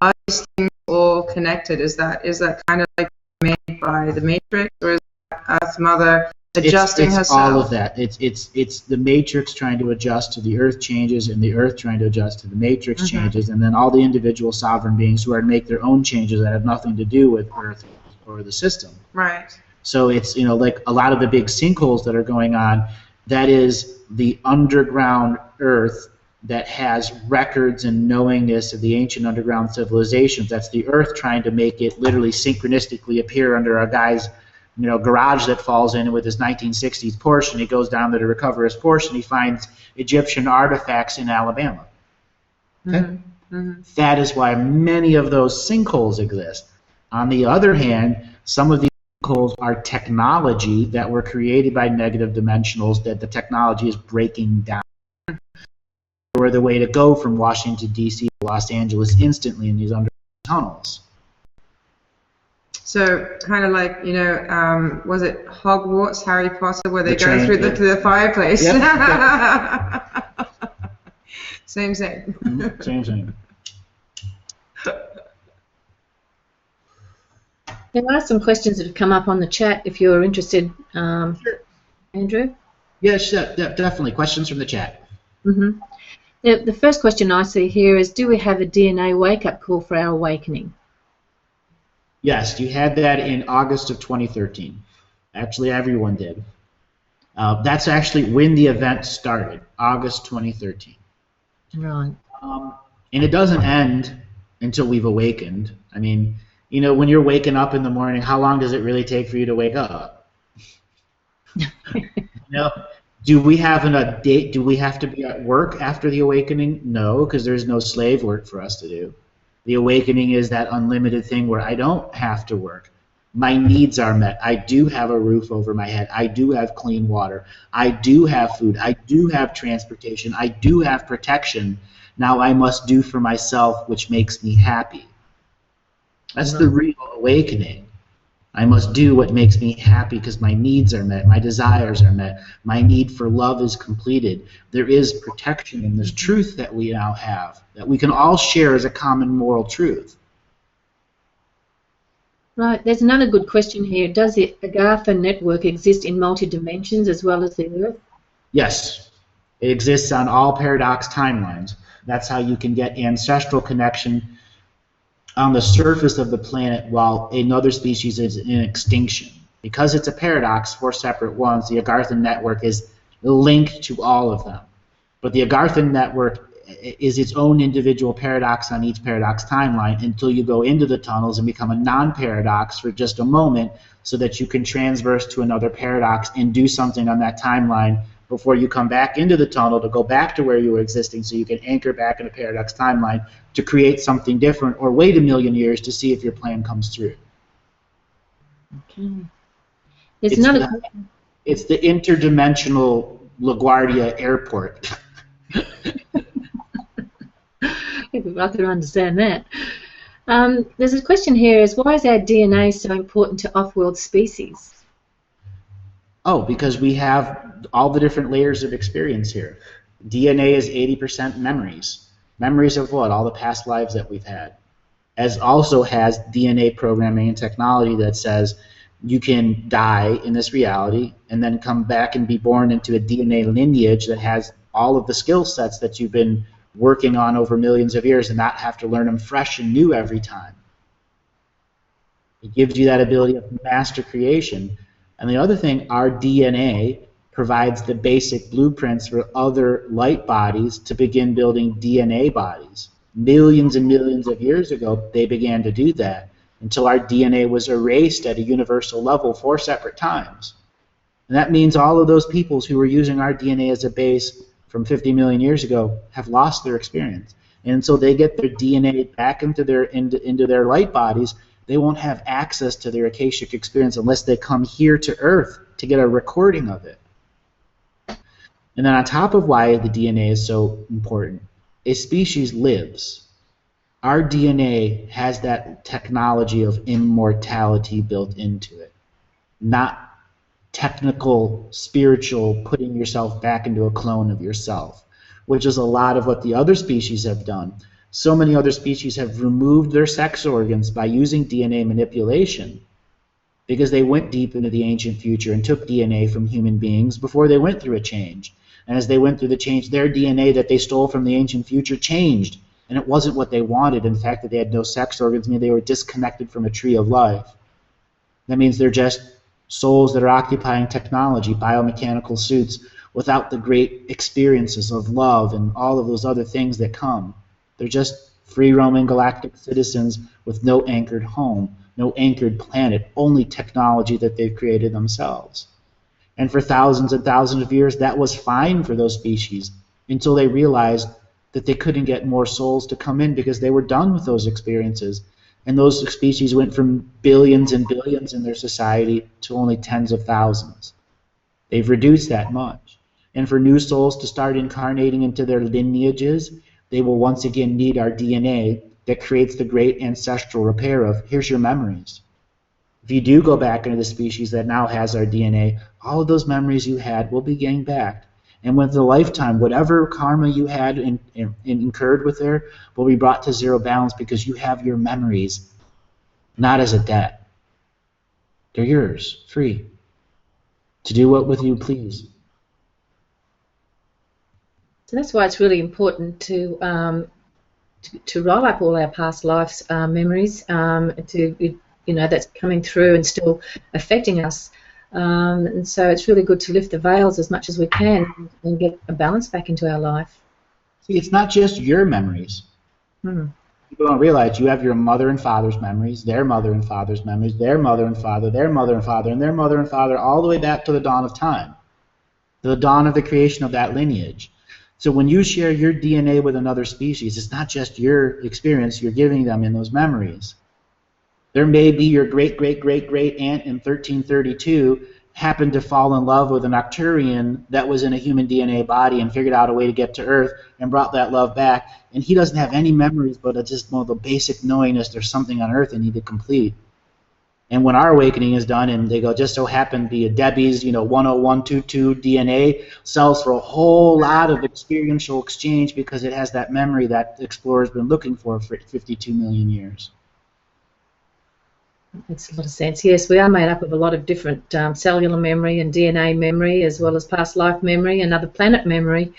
Are these things all connected? Is that kind of like made by the Matrix, or is that Earth Mother adjusting herself? It's all of that. It's the Matrix trying to adjust to the Earth changes, and the Earth trying to adjust to the Matrix changes, and then all the individual sovereign beings who are to make their own changes that have nothing to do with Earth or the system. Right. So it's like a lot of the big sinkholes that are going on, that is the underground Earth that has records and knowingness of the ancient underground civilizations. That's the Earth trying to make it literally synchronistically appear under a guy's garage that falls in with his 1960s Porsche, and he goes down there to recover his Porsche, and he finds Egyptian artifacts in Alabama. Okay? That is why many of those sinkholes exist. On the other hand, some of these sinkholes are technology that were created by negative dimensionals that the technology is breaking down. Or the way to go from Washington, D.C. Los Angeles instantly in these under tunnels. So kind of like, you know, was it Hogwarts, Harry Potter, where they go train, through the fireplace? Yep. Same. Same. There are some questions that have come up on the chat if you're interested, Sure. Andrew. Yes, definitely. Questions from the chat. Mm-hmm. The first question I see here is, do we have a DNA wake-up call for our awakening? Yes, you had that in August of 2013. Actually, everyone did. That's actually when the event started, August 2013. Right. And it doesn't end until we've awakened. I mean, you know, when you're waking up in the morning, how long does it really take for you to wake up? You know, do we have a date? Do we have to be at work after the awakening? No, because there's no slave work for us to do. The awakening is that unlimited thing where I don't have to work. My needs are met. I do have a roof over my head. I do have clean water. I do have food. I do have transportation. I do have protection. Now I must do for myself, which makes me happy. That's the real awakening. I must do what makes me happy because my needs are met, my desires are met, my need for love is completed. There is protection in this truth that we now have, that we can all share as a common moral truth. Right. There's another good question here. Does the Agartha network exist in multi-dimensions as well as the Earth? Yes. It exists on all paradox timelines. That's how you can get ancestral connection on the surface of the planet while another species is in extinction. Because it's a paradox, 4 separate ones, the Agartha network is linked to all of them. But the Agartha network is its own individual paradox on each paradox timeline until you go into the tunnels and become a non-paradox for just a moment so that you can transverse to another paradox and do something on that timeline before you come back into the tunnel to go back to where you were existing so you can anchor back in a paradox timeline to create something different or wait a million years to see if your plan comes through. Okay. There's another question. It's the interdimensional LaGuardia airport. I could understand that. There's a question here is, why is our DNA so important to off-world species? Oh, because we have all the different layers of experience here. DNA is 80% memories. Memories of what? All the past lives that we've had. As also has DNA programming and technology that says you can die in this reality and then come back and be born into a DNA lineage that has all of the skill sets that you've been working on over millions of years and not have to learn them fresh and new every time. It gives you that ability of master creation. And the other thing, our DNA provides the basic blueprints for other light bodies to begin building DNA bodies. Millions and millions of years ago, they began to do that until our DNA was erased at a universal level 4 separate times. And that means all of those peoples who were using our DNA as a base from 50 million years ago have lost their experience. And so they get their DNA back into their light bodies. They won't have access to their Akashic experience unless they come here to Earth to get a recording of it. And then on top of why the DNA is so important, a species lives. Our DNA has that technology of immortality built into it, not technical, spiritual, putting yourself back into a clone of yourself, which is a lot of what the other species have done. So many other species have removed their sex organs by using DNA manipulation because they went deep into the ancient future and took DNA from human beings before they went through a change. And as they went through the change, their DNA that they stole from the ancient future changed. And it wasn't what they wanted. In fact, that they had no sex organs means they were disconnected from a tree of life. That means they're just souls that are occupying technology, biomechanical suits, without the great experiences of love and all of those other things that come. They're just free-roaming galactic citizens with no anchored home, no anchored planet, only technology that they've created themselves. And for thousands and thousands of years, that was fine for those species until they realized that they couldn't get more souls to come in because they were done with those experiences. And those species went from billions and billions in their society to only tens of thousands. They've reduced that much. And for new souls to start incarnating into their lineages, they will once again need our DNA that creates the great ancestral repair of, here's your memories. If you do go back into the species that now has our DNA, all of those memories you had will be gained back. And with the lifetime, whatever karma you had and incurred with her will be brought to zero balance because you have your memories, not as a debt. They're yours, free, to do what with you please. So that's why it's really important to roll up all our past lives memories, that's coming through and still affecting us. And so it's really good to lift the veils as much as we can and get a balance back into our life. See, it's not just your memories. People don't realize you have your mother and father's memories, their mother and father's memories, their mother and father, their mother and father, and their mother and father, all the way back to the dawn of time, the dawn of the creation of that lineage. So when you share your DNA with another species, it's not just your experience you're giving them in those memories. There may be your great-great-great-great-aunt in 1332 happened to fall in love with an Arcturian that was in a human DNA body and figured out a way to get to Earth and brought that love back. And he doesn't have any memories, but it's just the basic knowingness there's something on Earth they need to complete. And when our awakening is done and they go, just so happened be a Debbie's 10122 DNA sells for a whole lot of experiential exchange because it has that memory that explorer's been looking for 52 million years. Makes a lot of sense. Yes, we are made up of a lot of different cellular memory and DNA memory, as well as past life memory and other planet memory.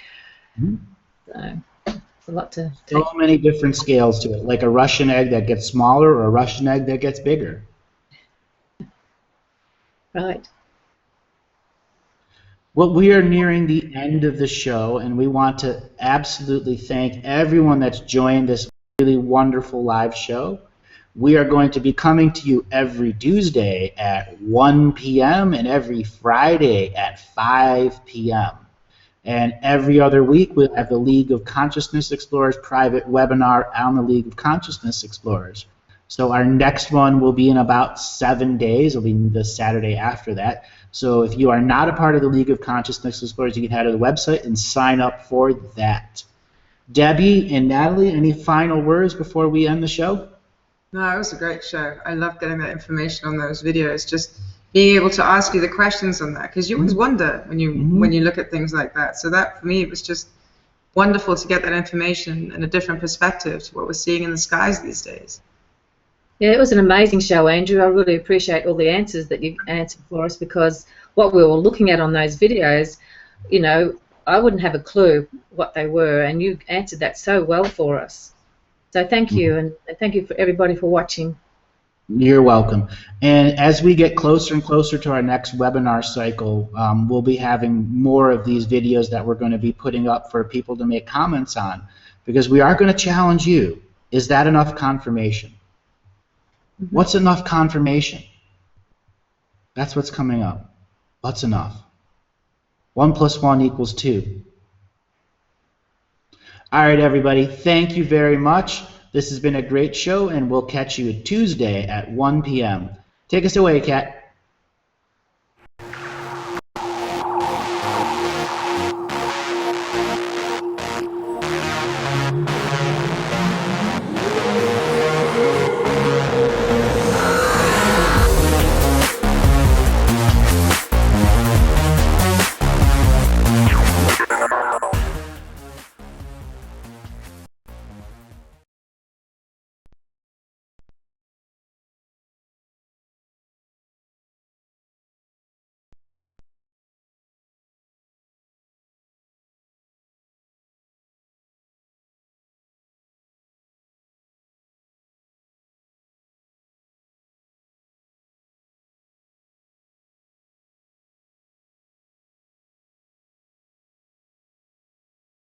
So it's a lot to take. So many different scales to it, like a Russian egg that gets smaller or a Russian egg that gets bigger. Right. Well, we are nearing the end of the show, and we want to absolutely thank everyone that's joined this really wonderful live show. We are going to be coming to you every Tuesday at 1 p.m. and every Friday at 5 p.m. And every other week we'll have the League of Consciousness Explorers private webinar on the League of Consciousness Explorers. So our next one will be in about 7 days. It'll be the Saturday after that. So if you are not a part of the League of Consciousness Explorers, you can head to the website and sign up for that. Debbie and Natalie, any final words before we end the show? No, it was a great show. I love getting that information on those videos. Just being able to ask you the questions on that, because you always wonder when you look at things like that. So that for me, it was just wonderful to get that information and a different perspective to what we're seeing in the skies these days. Yeah, it was an amazing show, Andrew. I really appreciate all the answers that you answered for us, because what we were looking at on those videos, I wouldn't have a clue what they were, and you answered that so well for us. So thank you, and thank you for everybody for watching. You're welcome. And as we get closer and closer to our next webinar cycle, we'll be having more of these videos that we're going to be putting up for people to make comments on, because we are going to challenge you. Is that enough confirmation? What's enough confirmation? That's what's coming up. What's enough? 1 + 1 = 2. All right, everybody. Thank you very much. This has been a great show, and we'll catch you Tuesday at 1 p.m. Take us away, Kat.